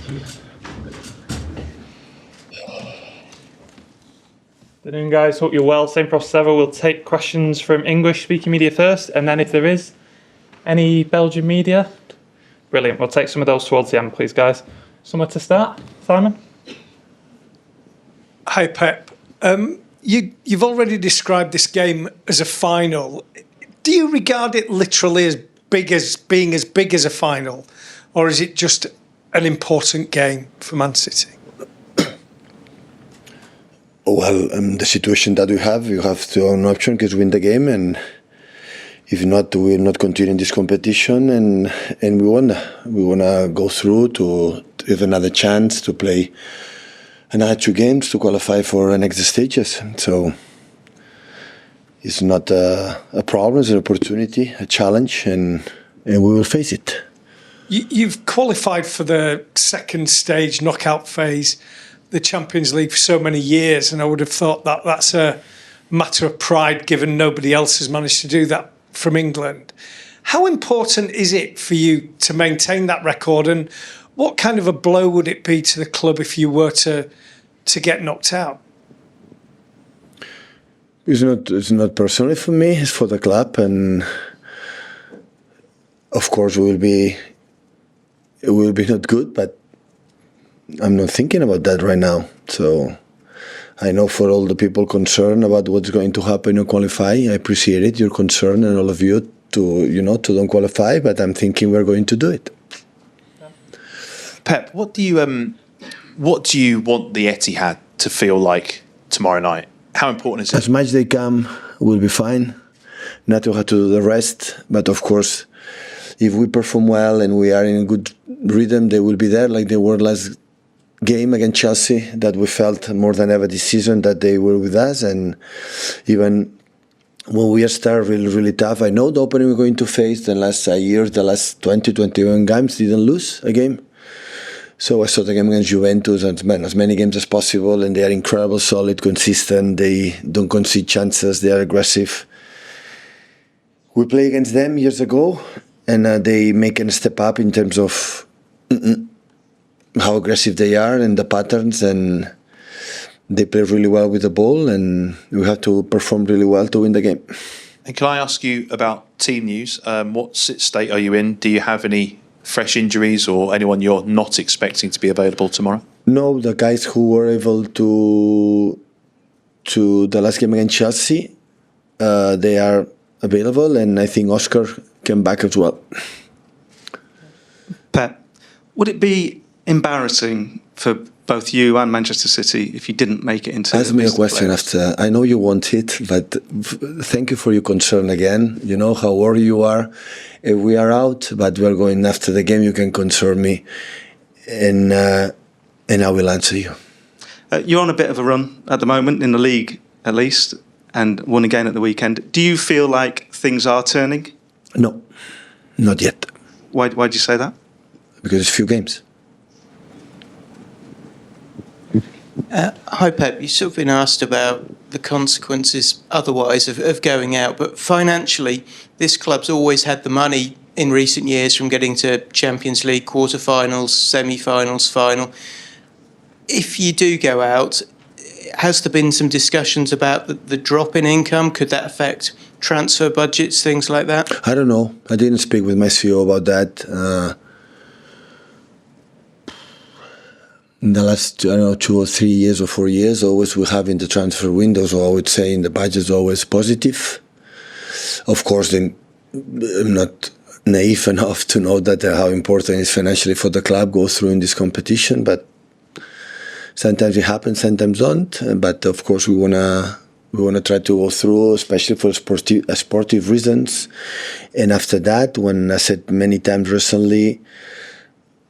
Good afternoon, guys. Hope you're well. Same process ever. We'll take questions from English-speaking media first, and then if there is any Belgian media, brilliant. We'll take some of those towards the end, please, guys. Somewhere to start, Simon? Hi, Pep. You've already described this game as a final. Do you regard it literally as being as big as a final, or is it just an important game for Man City? Well, the situation that we have, you have to an option is win the game, and if not, we will not continue in this competition, and we wanna go through to have another chance to play another 2 games to qualify for the next stages. So it's not a problem; it's an opportunity, a challenge, and we will face it. You've qualified for the second stage knockout phase, the Champions League, for so many years, and I would have thought that that's a matter of pride, given nobody else has managed to do that from England. How important is it for you to maintain that record, and what kind of a blow would it be to the club if you were to get knocked out? It's not personally for me, it's for the club, and of course it will be not good, but I'm not thinking about that right now. So I know for all the people concerned about what's going to happen in qualifying, I appreciate it, your concern, and all of you to don't qualify, but I'm thinking we're going to do it. Pep, what do you want the Etihad to feel like tomorrow night? How important is it? As much as they come, we'll be fine. Not to have to do the rest, but of course, if we perform well and we are in a good rhythm, they will be there like they were last game against Chelsea, that we felt more than ever this season that they were with us. And even when we start really, really tough, I know the opening we're going to face the last year, the last 20, 21 games, didn't lose a game. So I saw the game against Juventus, and as many games as possible, and they are incredible, solid, consistent, they don't concede chances, they are aggressive. We played against them years ago, and they make a step up in terms of how aggressive they are and the patterns, and they play really well with the ball, and we have to perform really well to win the game. And can I ask you about team news? What state are you in? Do you have any fresh injuries or anyone you're not expecting to be available tomorrow? No, the guys who were able to the last game against Chelsea, they are available, and I think Oscar came back as well. Pep, would it be embarrassing for both you and Manchester City if you didn't make it into? Ask me a question after. I know you want it, but thank you for your concern again. You know how worried you are. If we are out, but we are going after the game, you can concern me, and I will answer you. You're on a bit of a run at the moment in the league, at least, and won again at the weekend. Do you feel like things are turning? No, not yet. Why do you say that? Because it's few games. Hi, Pep. You've sort of been asked about the consequences otherwise of going out, but financially, this club's always had the money in recent years from getting to Champions League quarterfinals, semi-finals, final. If you do go out, has there been some discussions about the drop in income? Could that affect transfer budgets, things like that? I don't know. I didn't speak with my CEO about that. In the last, 2 or 3 years or 4 years, always we have in the transfer windows, or I would say in the budget, is always positive. Of course, I'm not naive enough to know that how important it is financially for the club go through in this competition, but sometimes it happens, sometimes don't. But of course, we wanna try to go through, especially for sportive reasons. And after that, when I said many times recently,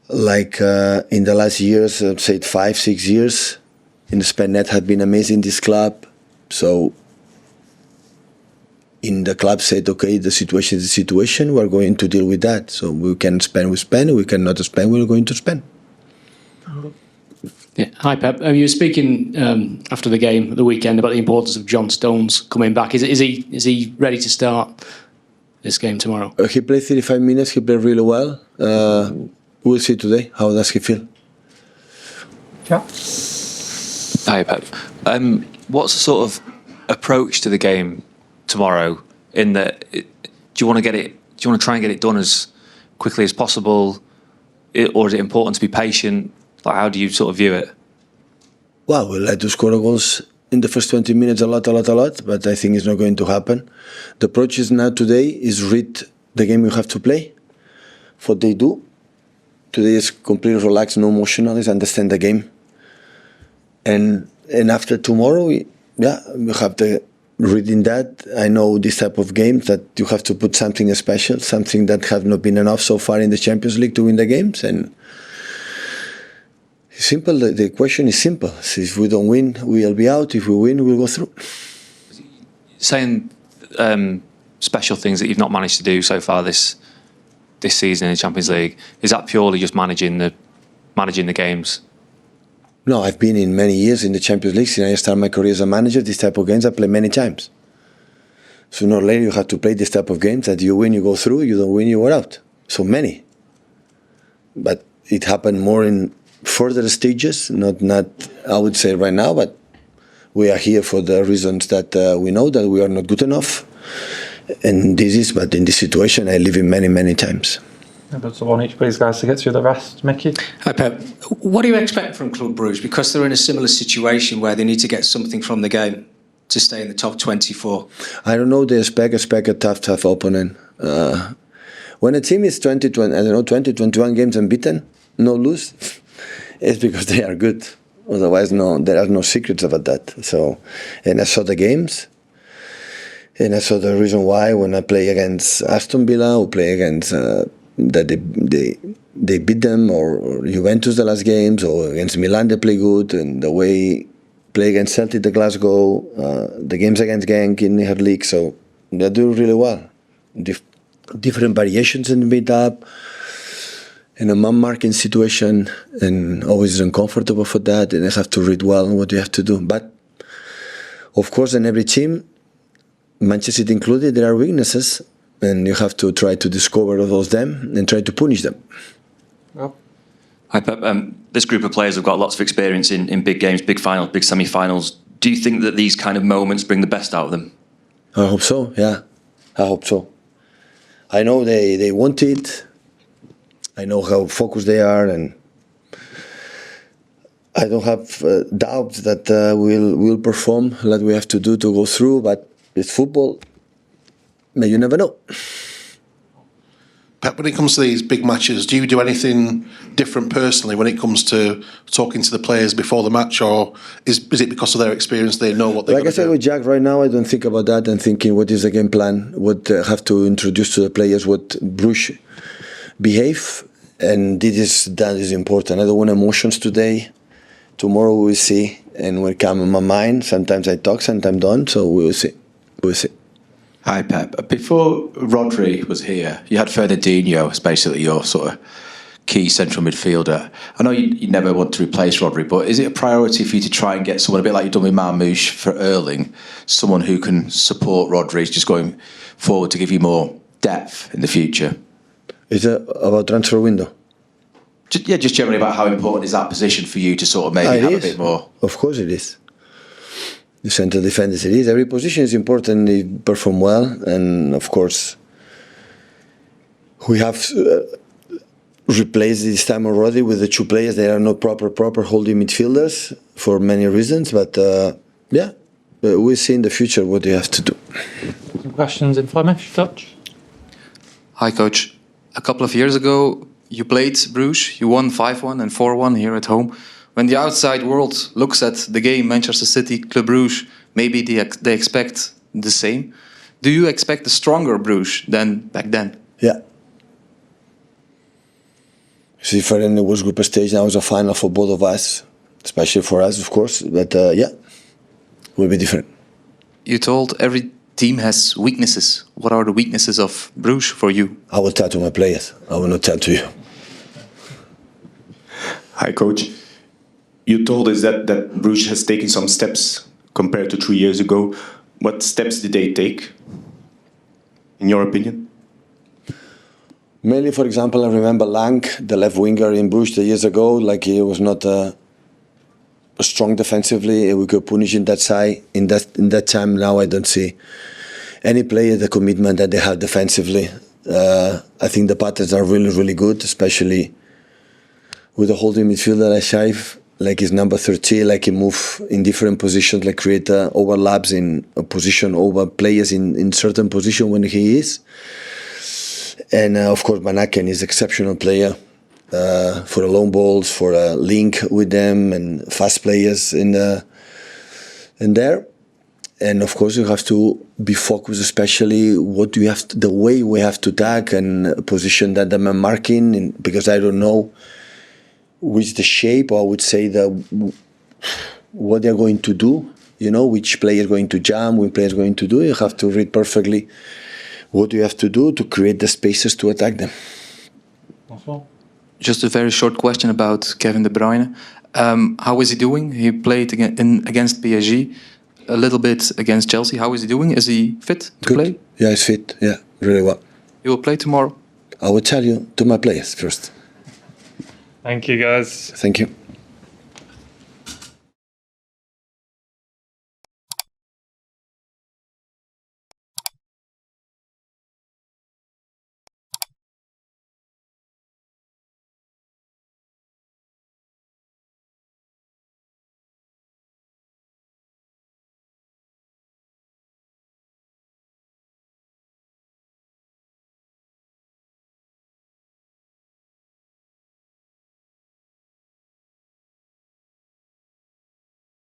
like in the last years, I'd say 5, 6 years, in Spain, net had been amazing. This club, so in the club said, okay, the situation is the situation. We're going to deal with that. So we can spend, we spend. We cannot spend. We're going to spend. Yeah. Hi, Pep. You were speaking after the game at the weekend about the importance of John Stones coming back. Is he ready to start this game tomorrow? He played 35 minutes. He played really well. We'll see today. How does he feel? Jack? Hi, Pep. What's the sort of approach to the game tomorrow? In that, do you want to get it? Do you want to try and get it done as quickly as possible, or is it important to be patient? Like, how do you sort of view it? Well, we'll like to score goals in the first 20 minutes a lot, but I think it's not going to happen. The approach is now today is read the game you have to play. What they do today is completely relaxed, no emotional, is understand the game. And after tomorrow, we have to reading that. I know this type of games that you have to put something special, something that have not been enough so far in the Champions League to win the games. And it's simple. The question is simple. So if we don't win, we'll be out. If we win, we'll go through. Saying special things that you've not managed to do so far this season in the Champions League, is that purely just managing the games? No, I've been in many years in the Champions League. Since I started my career as a manager, this type of games I play many times. Sooner or later, you have to play this type of games that you win, you go through, you don't win, you are out. So many. But it happened more in further stages, not I would say right now, but we are here for the reasons that we know that we are not good enough. And but in this situation, I live in many times. That's the one each of these guys to get through the rest. Mickey? Hi, Pep. What do you expect from Club Brugge? Because they're in a similar situation where they need to get something from the game to stay in the top 24. I don't know. They expect a tough opponent. When a team is 20, 21 games unbeaten, no lose, it's because they are good. Otherwise, no, there are no secrets about that. So, and I saw the games. And I saw the reason why when I play against Aston Villa or play against that they beat them, or Juventus the last games, or against Milan they play good, and the way play against Celtic the Glasgow, the games against Genk in the league, so they do really well. Different variations in the mid-up, in a man-marking situation, and always uncomfortable for that, and I have to read well what you have to do. But of course, in every team, Manchester City included, there are weaknesses, and you have to try to discover them and try to punish them. Well. Hi, Pep. This group of players have got lots of experience in big games, big finals, big semi-finals. Do you think that these kind of moments bring the best out of them? I hope so, yeah. I hope so. I know they want it. I know how focused they are, and I don't have doubts that we'll perform like we have to do to go through, but it's football. You never know. Pep, when it comes to these big matches, do you do anything different personally when it comes to talking to the players before the match, or is it because of their experience they know what they're like I said with Jack, right now I don't think about that. I'm thinking what is the game plan, what I have to introduce to the players, what Brugge behave, and that is important. I don't want emotions today. Tomorrow we will see, and will come in my mind. Sometimes I talk, sometimes don't, so we will see. We'll see. Hi, Pep. Before Rodri was here, you had Fernandinho as basically your sort of key central midfielder. I know you never want to replace Rodri, but is it a priority for you to try and get someone, a bit like you've done with Marmoush for Erling, someone who can support Rodri just going forward to give you more depth in the future? Is it about transfer window? Just generally about how important is that position for you to sort of maybe have a bit more? Of course it is. The central defenders, it is. Every position is important. They perform well, and of course, we have replaced this time already with the two players. They are not proper holding midfielders for many reasons. But we'll see in the future what you have to do. Some questions in Flemish, Dutch. Hi, Coach. A couple of years ago, you played Bruges. You won 5-1 and 4-1 here at home. When the outside world looks at the game, Manchester City, Club Brugge, maybe they expect the same. Do you expect a stronger Bruges than back then? Yeah. It's different. It was group stage. Now it's a final for both of us, especially for us, of course. But it will be different. You told every team has weaknesses. What are the weaknesses of Bruges for you? I will tell to my players. I will not tell to you. Hi, Coach. You told us that Bruges has taken some steps compared to 3 years ago. What steps did they take, in your opinion? Mainly, for example, I remember Lang, the left winger in Bruges 2 years ago, like he was not strong defensively. We could punish in that side. In that time now, I don't see any player the commitment that they have defensively. I think the patterns are really, really good, especially with the holding midfielder like Shaif, like his number 30, like he move in different positions, like create overlaps in a position over players in certain position when he is. And of course, Manaken is exceptional player for the long balls, for a link with them, and fast players in there. And of course, you have to be focused, especially the way we have to attack and position that them are marking, because I don't know which the shape, or I would say what they're going to do. You know, which player is going to jump, which player is going to do. You have to read perfectly what you have to do to create the spaces to attack them. Just a very short question about Kevin De Bruyne. How is he doing? He played against PSG, a little bit against Chelsea. How is he doing? Is he fit to play? Yeah, he's fit. Yeah, really well. He will play tomorrow. I will tell you to my players first. Thank you, guys. Thank you.